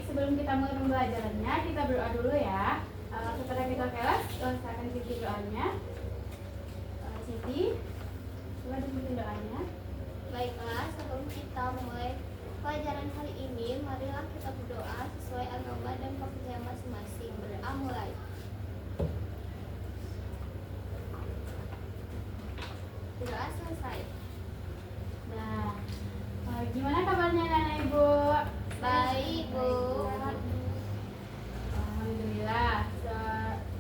sebelum kita mulai pembelajarannya, kita berdoa dulu ya. Kepada kita kelas, silakan ikuti doanya. Siti, coba diikuti doanya. Baiklah, sebelum kita mulai pelajaran hari ini, marilah kita berdoa sesuai agama dan kepercayaan masing-masing. Berdoa mulai. Berdoa selesai. Nah, gimana kabarnya anak ibu? Baik, Bu. Alhamdulillah.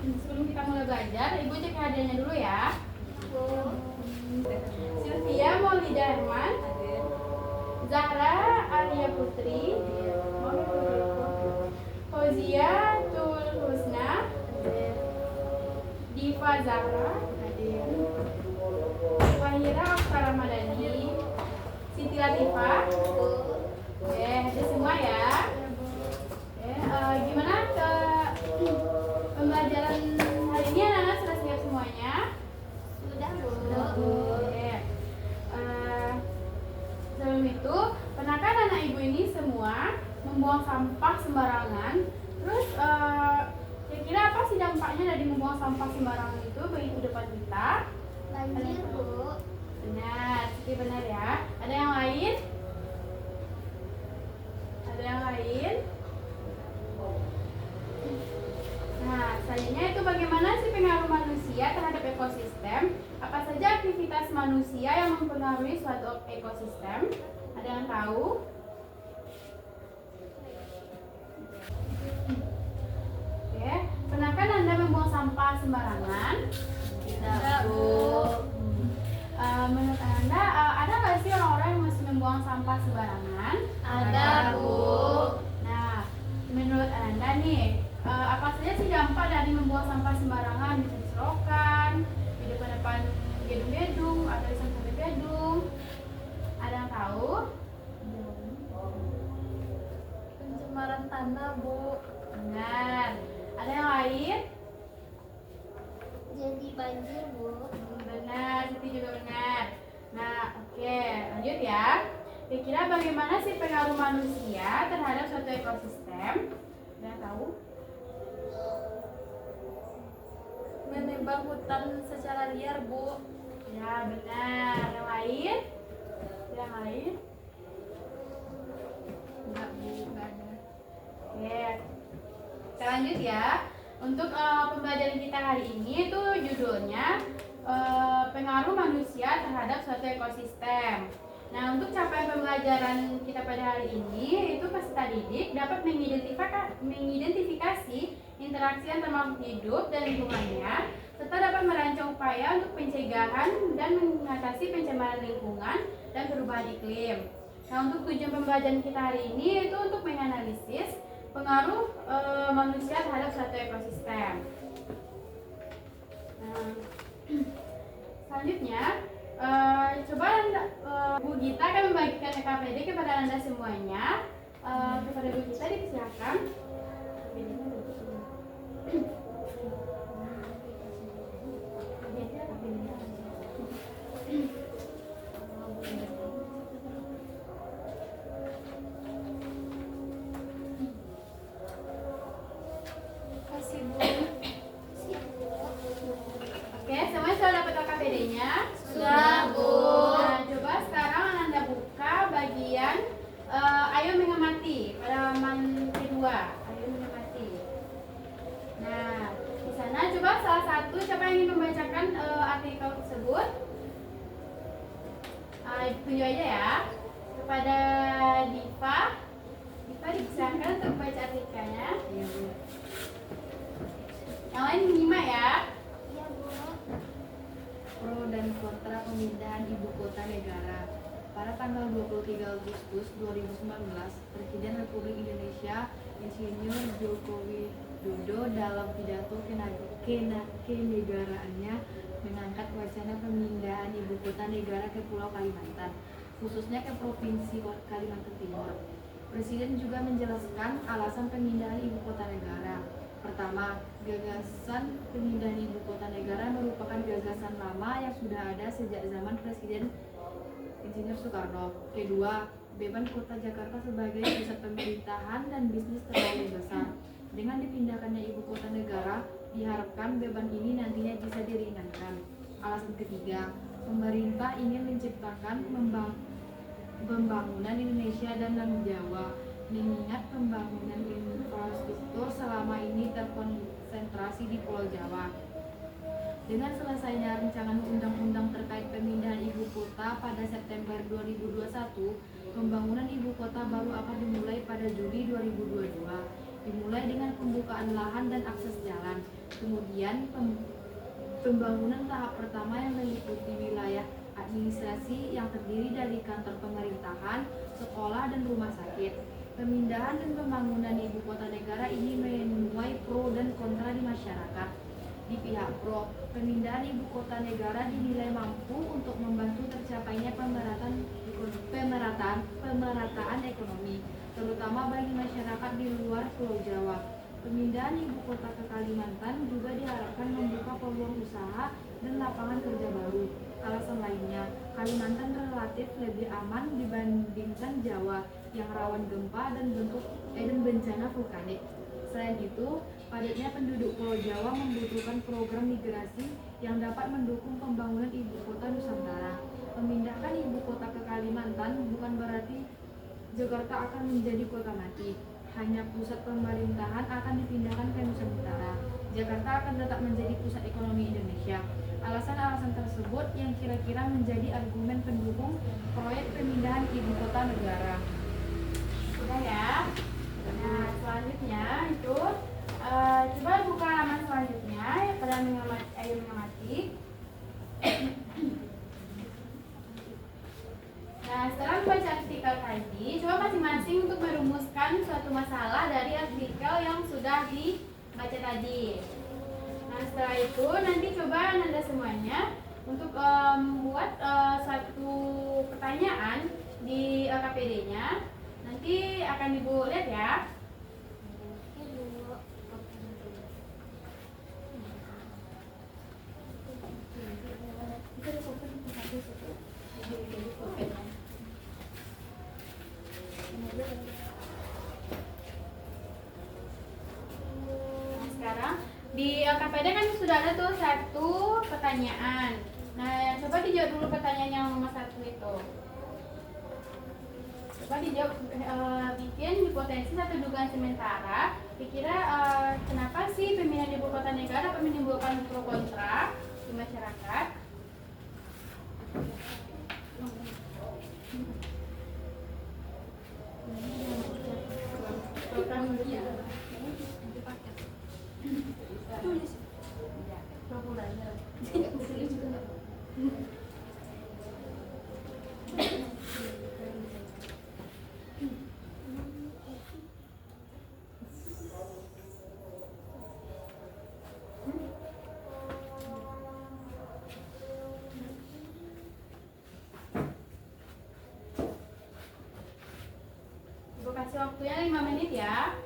Sebelum kita mulai belajar, ibu cek hadiahnya dulu ya. Bu. Sylvia Maulida Herman, Zahra Arya Putri, Fauzia Tul Husna, Diva Zahra, Wahira Akhtar Ramadhani, Siti Latifah. Oke, ada semua ya. Oke, gimana ke pembelajaran hari ini anak-anak sudah siap semuanya? Sudah, Bu. Oke. Sebelum itu, pernahkah anak ibu ini semua membuang sampah sembarangan? Terus kira-kira apa sih dampaknya dari membuang sampah sembarangan itu bagi kehidupan kita? Banjir, Bu. Benar, Siti benar ya. Ada yang lain? Ada yang lain? Nah, selanjutnya itu bagaimana sih pengaruh manusia terhadap ekosistem? Apa saja aktivitas manusia yang mempengaruhi suatu ekosistem? Ada yang tahu? Oke, pernahkah Anda membuang sampah sembarangan? Tidak, Bu. Menurut Anda, ada nggak sih orang-orang yang masih membuang sampah sembarangan? Ada, Bu. Nah, menurut Anda nih, apa saja sih dampak dari membuang sampah sembarangan? Bisa di selokan, di depan gedung-gedung, atau di samping gedung? Ada yang tahu? Pencemaran tanah, Bu. Benar. Ada yang lain? Jadi banjir, Bu. Benar, Siti juga benar. Nah, oke, lanjut ya. Kira-kira bagaimana sih pengaruh manusia terhadap suatu ekosistem? Ada yang tahu? Menebang hutan secara liar, Bu. Ya, benar. Yang lain? Yang lain? Enggak, Bu. Enggak ada. Oke. Kita lanjut ya. Untuk pembelajaran kita hari ini itu judulnya pengaruh manusia terhadap suatu ekosistem. Nah, untuk capaian pembelajaran kita pada hari ini itu peserta didik dapat mengidentifikasi interaksi antar makhluk hidup dan lingkungannya, serta dapat merancang upaya untuk pencegahan dan mengatasi pencemaran lingkungan dan perubahan iklim. Nah, untuk tujuan pembelajaran kita hari ini itu untuk menganalisis pengaruh manusia terhadap suatu ekosistem. Nah, selanjutnya, coba Bu Gita akan membagikan KPD kepada Anda semuanya. Kepada Bu Gita dipersilakan. Kasih, Bu. Oke, semuanya sudah dapat KPD-nya? Sudah, Bu. Nah, coba sekarang Anda buka bagian ayo mengamati pada halaman kedua. Ayo mengamati. Nah, di sana coba salah satu siapa yang ingin membacakan artikel tersebut? Tunjuk aja ya. Kepada Diva. Diva dipersilakan untuk baca artikelnya. Iya, Bu. Yang lain menyimak ya. Iya, Bu. Pro dan kontra pemindahan ibu kota negara. Pada tanggal 23 Agustus 2019, Presiden Republik Indonesia Insinyur Joko Widodo dalam pidato kenegaraannya mengangkat wacana pemindahan ibu kota negara ke Pulau Kalimantan, khususnya ke Provinsi Kalimantan Timur. Presiden juga menjelaskan alasan pemindahan ibu kota negara. Pertama, gagasan pemindahan ibu kota negara merupakan gagasan lama yang sudah ada sejak zaman Presiden Insinyur Soekarno. Kedua, beban kota Jakarta sebagai pusat pemerintahan dan bisnis terlalu besar. Dengan dipindahkannya ibu kota negara, diharapkan beban ini nantinya bisa diringankan. Alasan ketiga, pemerintah ingin menciptakan pembangunan Indonesia dan Laut Jawa, mengingat pembangunan infrastruktur selama ini terkonsentrasi di Pulau Jawa. Dengan selesainya rancangan undang-undang terkait pemindahan ibu kota pada September 2021, pembangunan ibu kota baru akan dimulai pada Juli 2022. Dimulai dengan pembukaan lahan dan akses jalan. Kemudian pembangunan tahap pertama yang meliputi wilayah administrasi yang terdiri dari kantor pemerintahan, sekolah, dan rumah sakit. Pemindahan dan pembangunan ibu kota negara ini menuai pro dan kontra di masyarakat. Di pihak pro, pemindahan ibu kota negara dinilai mampu untuk membantu tercapainya pemerataan ekonomi, terutama bagi masyarakat di luar Pulau Jawa. Pemindahan ibu kota ke Kalimantan juga diharapkan membuka peluang usaha dan lapangan kerja baru. Alasan lainnya, Kalimantan relatif lebih aman dibandingkan Jawa yang rawan gempa dan bencana vulkanik. Selain itu, padatnya penduduk Pulau Jawa membutuhkan program migrasi yang dapat mendukung pembangunan ibu kota Nusantara. Memindahkan ibu kota ke Kalimantan bukan berarti Jakarta akan menjadi kota mati. Hanya pusat pemerintahan akan dipindahkan ke Nusantara. Jakarta akan tetap menjadi pusat ekonomi Indonesia. Alasan-alasan tersebut yang kira-kira menjadi argumen pendukung proyek pemindahan ibu kota negara. Sudah ya. Nah, selanjutnya itu coba buka halaman selanjutnya ya, pada mengamati. Nah, setelah membaca artikel tadi, coba masing-masing untuk merumuskan suatu masalah dari artikel yang sudah dibaca tadi. Nah, setelah itu nanti coba Anda semuanya untuk membuat satu pertanyaan di LKPD-nya. Nanti akan Ibu lihat ya. Nah, sekarang di LKPD kan sudah ada tuh satu pertanyaan. Nah, coba dijawab dulu pertanyaan yang nomor 1 itu. Coba dijawab, bikin hipotesis atau dugaan sementara. Kira-kira kenapa sih pemindahan ibu kota negara dapat menimbulkan pro kontra di masyarakat? Tulis. Ibu kasih waktunya 5 menit ya.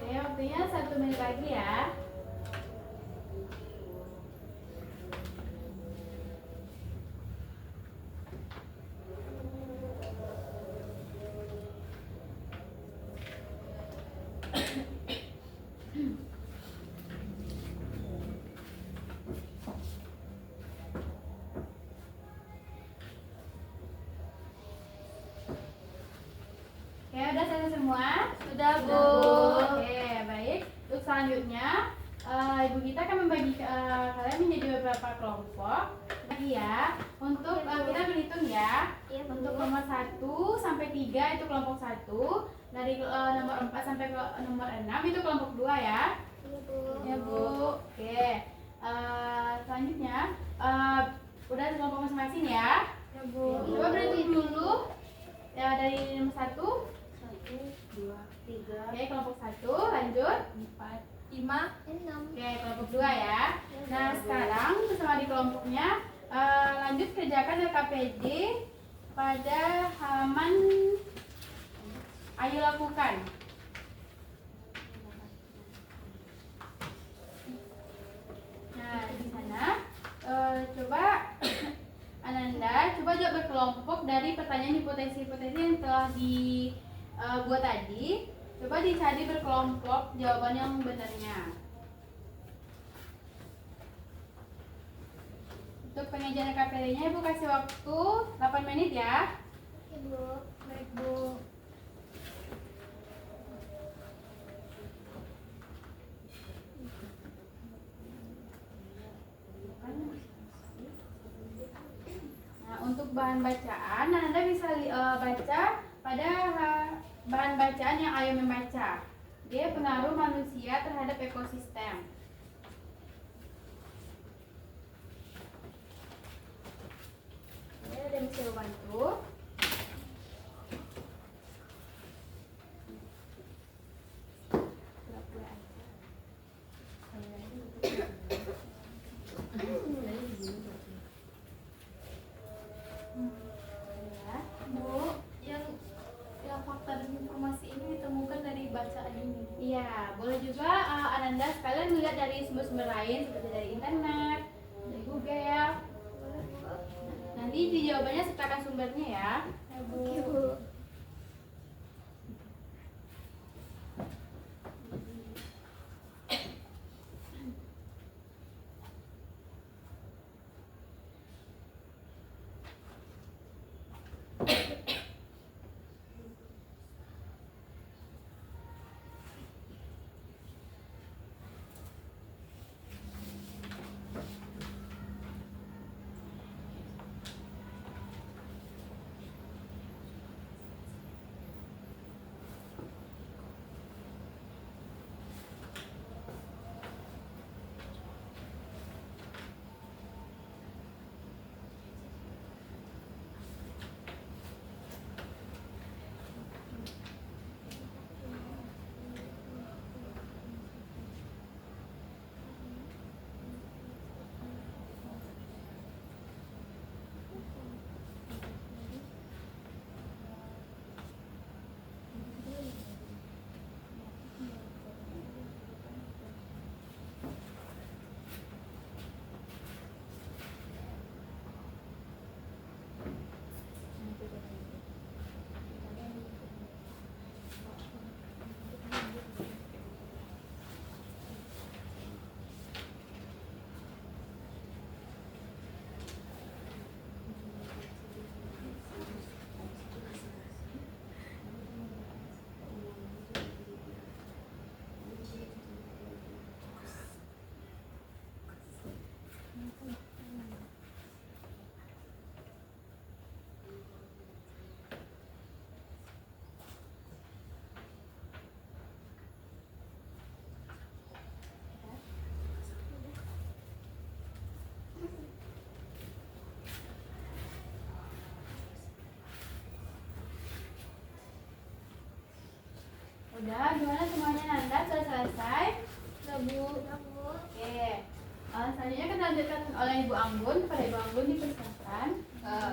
Oke, waktunya 1 menit lagi ya. Oke, udah selesai semua? Sudah, Bu. Oke, Ibu kita akan membagi kalian menjadi beberapa kelompok. Lagi ya, untuk kita berhitung ya. Iya, Bu. Untuk nomor 1 sampai 3 itu kelompok 1. Dari nomor 4 sampai ke nomor 6 itu kelompok 2 ya. Iya, Bu. Ya Bu. Oke. Selanjutnya udah kelompok masing-masing ya. Ya Bu. Coba berhitung dulu ya dari nomor 1. 1, 2, 3, Oke, kelompok 1 lanjut. 4, 5. 6. Oke, kelompok 2 ya. Nah, sekarang bersama di kelompoknya lanjut kerjakan LKPD pada halaman ayo lakukan. Nah, di sana coba Ananda coba jawab berkelompok dari pertanyaan hipotesis-hipotesis yang telah dibuat tadi. Coba dicari berkelompok jawaban yang benarnya. Untuk pengajian KPD-nya Ibu kasih waktu 8 menit ya. Iya, Bu. Baik Bu. Nah, untuk bahan bacaan, Anda bisa baca pada bahan bacaan yang Ayo Membaca. Dia pengaruh manusia terhadap ekosistem. Ini ada yang bisa bantu. Pura-pura aja. Ya. Bu, yang fakta dan informasi ini ditemukan dari bacaan ini. Iya, boleh juga Ananda sekalian melihat dari sumber-sumber lain seperti dari internet, dari Google. Nanti di jawabannya sertakan sumbernya ya. Ya Bu. Oke, Bu. Udah, gimana semuanya Nanda? Sudah selesai? Ya Bu. Ya, Bu. Oke. Selanjutnya kita lanjutkan oleh Ibu Anggun. Kepada Ibu Anggun dipersilakan.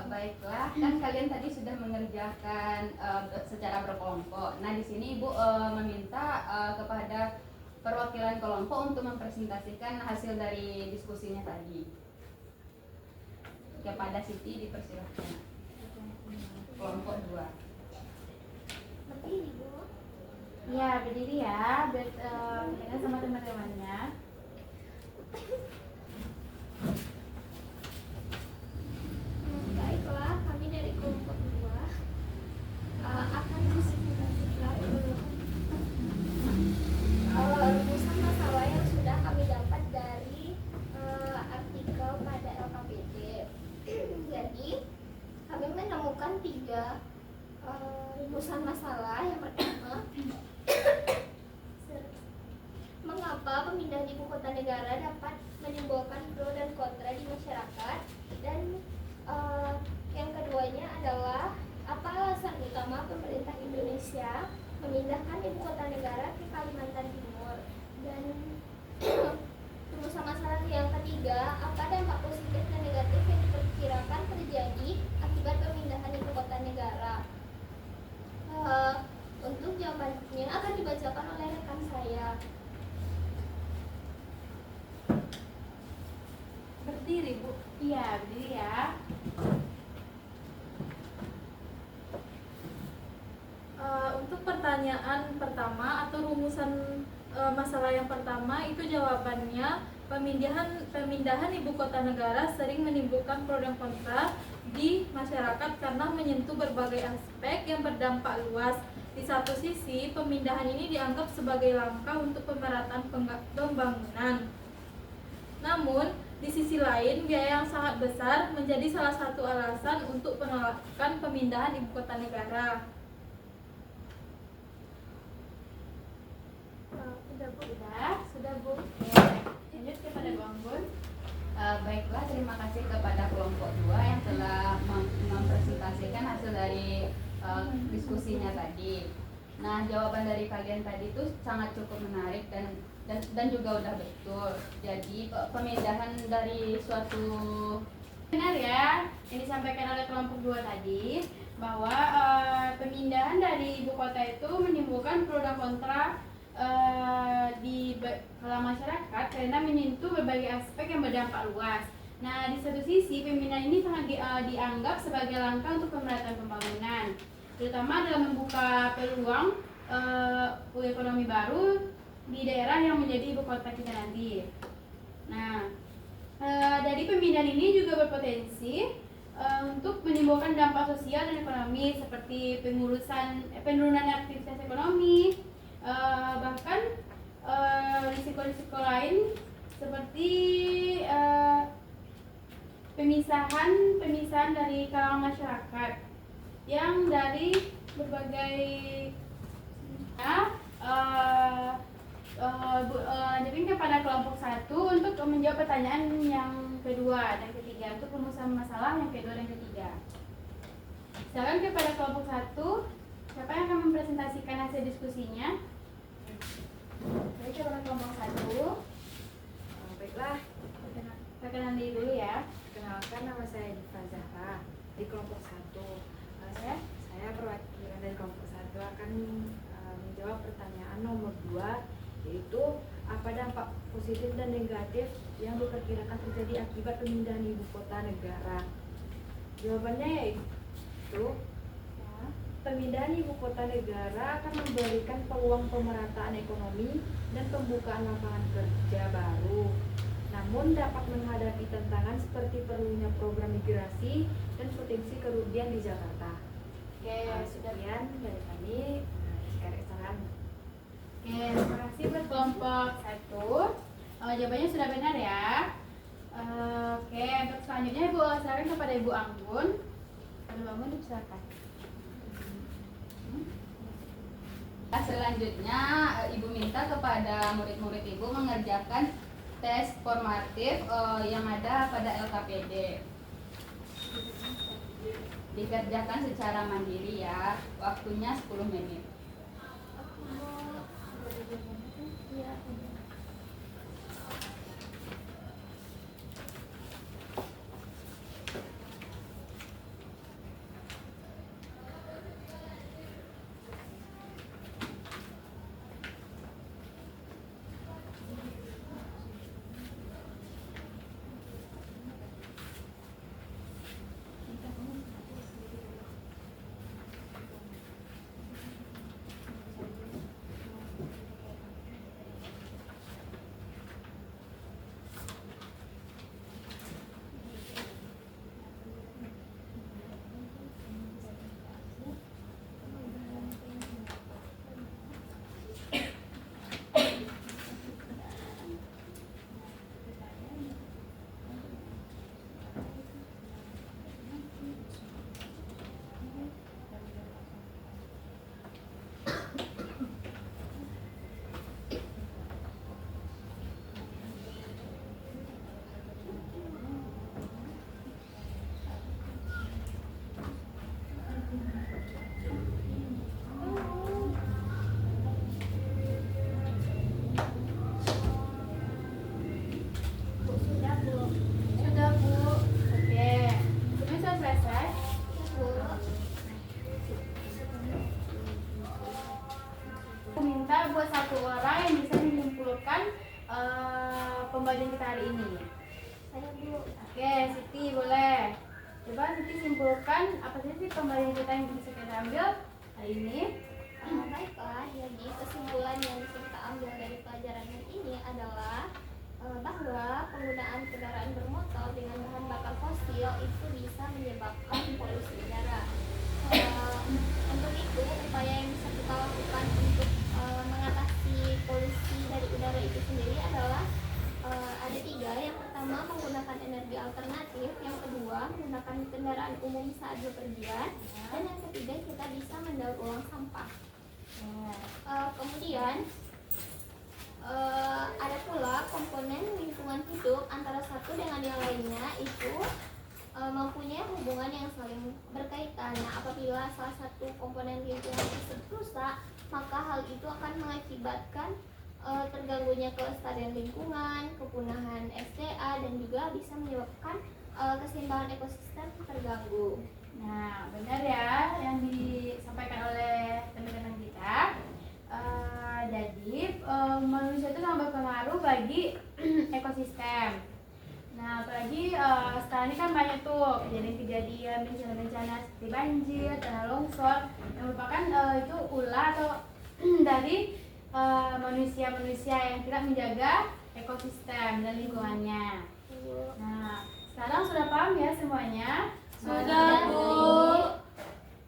Baiklah, kan kalian tadi sudah mengerjakan secara berkelompok. Nah, di sini Ibu meminta kepada perwakilan kelompok untuk mempresentasikan hasil dari diskusinya tadi. Kepada Siti dipersilakan. Kelompok 2. Berdiri, Bu. Iya, berdiri ya. Kita sama teman-temannya. Baiklah, kami dari kelompok 2 akan presentasikan rumusan masalah yang sudah kami dapat berdiri, Bu. Iya, berdiri ya. Untuk pertanyaan pertama atau rumusan masalah yang pertama itu jawabannya pemindahan ibu kota negara sering menimbulkan pro dan kontra di masyarakat karena menyentuh berbagai aspek yang berdampak luas. Di satu sisi, pemindahan ini dianggap sebagai langkah untuk pemerataan pembangunan. Namun, di sisi lain, biaya yang sangat besar menjadi salah satu alasan untuk penolakan pemindahan ibu kota negara. Sudah, Bu. Sudah Bu. Oke. Lanjut kepada Bu Anggun. Baiklah, terima kasih kepada kelompok 2 yang telah mempresentasikan hasil dari diskusinya tadi. Nah, jawaban dari kalian tadi itu sangat cukup menarik dan juga udah betul. Jadi pemindahan dari suatu Benar ya, yang disampaikan oleh kelompok 2 tadi bahwa pemindahan dari ibu kota itu menimbulkan pro dan kontra di kalangan masyarakat karena menyentuh berbagai aspek yang berdampak luas. Nah, di satu sisi pemindahan ini sangat dianggap sebagai langkah untuk pemerataan pembangunan, terutama dalam membuka peluang ekonomi baru di daerah yang menjadi ibu kota kita nanti. Nah, dari pemindahan ini juga berpotensi untuk menimbulkan dampak sosial dan ekonomi seperti penurunan aktivitas ekonomi, bahkan risiko-risiko lain seperti pemisahan dari kalangan masyarakat yang dari berbagai lanjutin kepada kelompok 1 untuk menjawab pertanyaan yang kedua dan ketiga untuk rumusan masalah yang kedua dan ketiga. Silakan kepada kelompok 1, siapa yang akan mempresentasikan hasil diskusinya? Saya kepada kelompok 1. Baiklah, Perkenalan diri dulu ya. kenalkan nama saya Diva Zahra di kelompok 1. Saya perwakilan dari kelompok 1 akan menjawab pertanyaan nomor 2, yaitu apa dampak positif dan negatif yang diperkirakan terjadi akibat pemindahan ibu kota negara. Jawabannya yaitu pemindahan ibu kota negara akan memberikan peluang pemerataan ekonomi dan pembukaan lapangan kerja baru. Namun dapat menghadapi tantangan seperti perlunya program migrasi dan potensi kerugian di Jakarta. Oke, Sekian dari kami. Saran. Oke, terima kasih buat kelompok 1. Jawabannya sudah benar ya. Oke, untuk selanjutnya Ibu silakan kepada Ibu Anggun. Ibu Anggun silakan. Selanjutnya, Ibu minta kepada murid-murid Ibu mengerjakan tes formatif yang ada pada LKPD. Dikerjakan secara mandiri ya, waktunya 10 menit. Sudah Bu. Oke, semuanya sudah selesai. Aku minta buat satu orang yang bisa menyimpulkan pembagian kita hari ini. Saya Bu. Oke, Siti boleh. Coba Siti simpulkan apa sih pembelajaran kita yang bisa kita ambil hari ini? Baiklah, jadi kesimpulan yang bisa kita ambil dari pelajaran ini adalah bahwa penggunaan kendaraan bermotor dengan bahan bakar fosil itu bisa menyebabkan polusi udara. Untuk itu, upaya yang bisa kita lakukan untuk mengatasi polusi dari udara itu sendiri adalah ada 3. Yang pertama, menggunakan energi alternatif. Yang kedua, menggunakan kendaraan umum saat bepergian. Dan yang ketiga, kita bisa mendaur ulang sampah. Kemudian ada pula komponen lingkungan hidup antara satu dengan yang lainnya itu mempunyai hubungan yang saling berkaitan. Nah, apabila salah satu komponen lingkungan tersebut rusak, maka hal itu akan mengakibatkan terganggunya kelestarian lingkungan, kepunahan SDA, dan juga bisa menyebabkan keseimbangan ekosistem terganggu. Nah, benar ya yang disampaikan oleh teman-teman kita. Jadi manusia itu sangat berpengaruh bagi ekosistem. Nah, apalagi sekarang ini kan banyak tuh kejadian-kejadian bencana-bencana seperti banjir, tanah longsor yang merupakan itu ulah atau dari manusia-manusia yang tidak menjaga ekosistem dan lingkungannya. Nah, sekarang sudah paham ya semuanya? Sudah, Bu.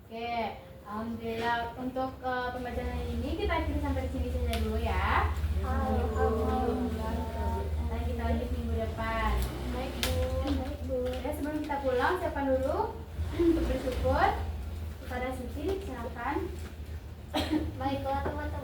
Oke, alhamdulillah untuk pembelajaran ini kita akhiri sampai di sini saja dulu ya. Nanti kita lanjut minggu depan. Baik Bu. Ya, sebelum kita pulang, siapa dulu untuk bersyukur kepada Siti, silakan. Baiklah teman-teman.